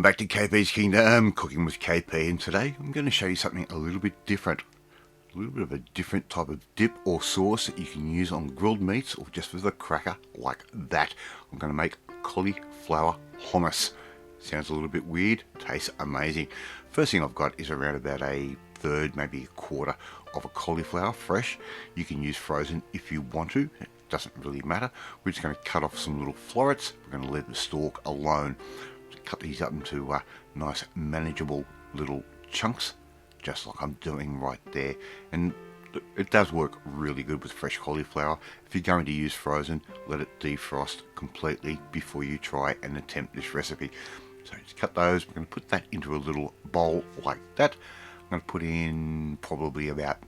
back to KP's Kingdom, cooking with KP, and today I'm going to show you something a little bit different. A little bit of a different type of dip or sauce that you can use on grilled meats or just with a cracker like that. I'm going to make cauliflower hummus. Sounds a little bit weird, tastes amazing. First thing I've got is around about a third, maybe a quarter of a cauliflower fresh. You can use frozen if you want to, it doesn't really matter. We're just going to cut off some little florets. We're going to leave the stalk alone. Cut these up into nice manageable little chunks, just like I'm doing right there. And it does work really good with fresh cauliflower. If you're going to use frozen, let it defrost completely before you try and attempt this recipe. So just cut those. We're going to put that into a little bowl like that. I'm going to put in probably about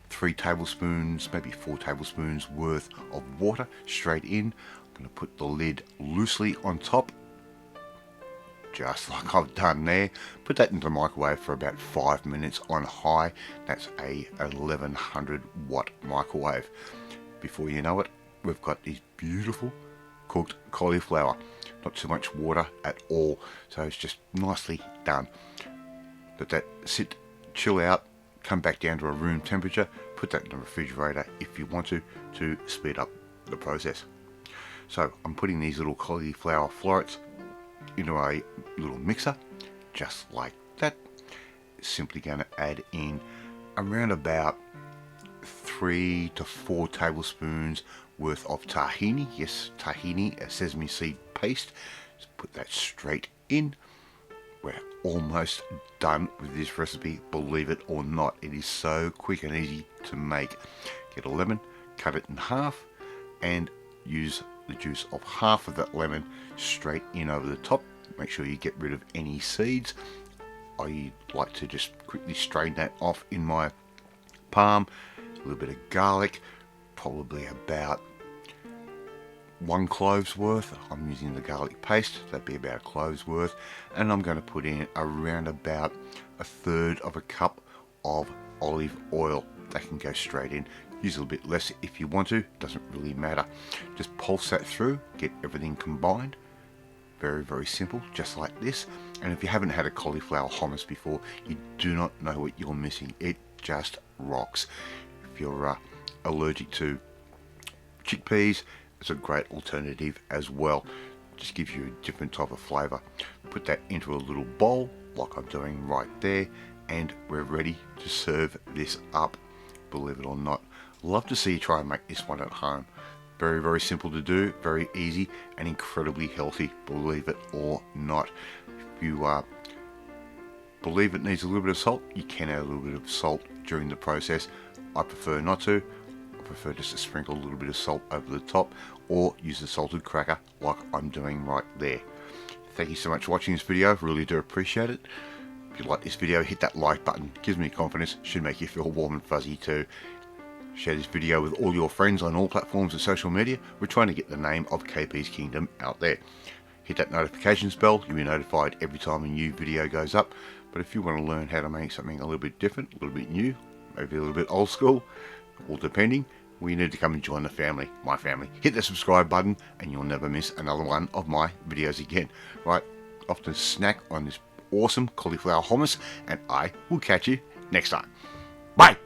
3 tablespoons, maybe 4 tablespoons worth of water straight in. I'm going to put the lid loosely on top, just like I've done there. Put that into the microwave for about 5 minutes on high. That's a 1100 watt microwave. Before you know it, we've got these beautiful cooked cauliflower. Not too much water at all, so it's just nicely done. Let that sit, chill out, come back down to a room temperature. Put that in the refrigerator if you want to speed up the process. So I'm putting these little cauliflower florets into a little mixer, just like that. Simply going to add in around about 3 to 4 tablespoons worth of tahini. Yes, tahini, a sesame seed paste. Just put that straight in. We're almost done with this recipe, believe it or not. It is so quick and easy to make. Get a lemon, cut it in half, and use the juice of half of that lemon straight in over the top. Make sure you get rid of any seeds. I like to just quickly strain that off in my palm. A little bit of garlic, probably about 1 clove's worth. I'm using the garlic paste, that'd be about a clove's worth. And I'm going to put in around about 1/3 of a cup of olive oil. That can go straight in. Use a little bit less if you want to, doesn't really matter. Just pulse that through, get everything combined. Very, very simple, just like this. And if you haven't had a cauliflower hummus before, you do not know what you're missing. It just rocks. If you're allergic to chickpeas, it's a great alternative as well. Just gives you a different type of flavour. Put that into a little bowl, like I'm doing right there, and we're ready to serve this up. Believe it or not, love to see you try and make this one at home. Very, very simple to do, very easy, and incredibly healthy, believe it or not. If you believe it needs a little bit of salt, you can add a little bit of salt during the process. I prefer not to. I prefer just to sprinkle a little bit of salt over the top, or use the salted cracker like I'm doing right there. Thank you so much for watching this video, really do appreciate it. If you like this video, hit that like button, gives me confidence, should make you feel warm and fuzzy too. Share this video with all your friends on all platforms of social media. We're trying to get the name of KP's Kingdom out there. Hit that notifications bell, you'll be notified every time a new video goes up. But if you want to learn how to make something a little bit different, a little bit new, maybe a little bit old school, all depending, well, you need to come and join the family, my family. Hit the subscribe button and you'll never miss another one of my videos again. Right, off to snack on this awesome cauliflower hummus, and I will catch you next time. Bye!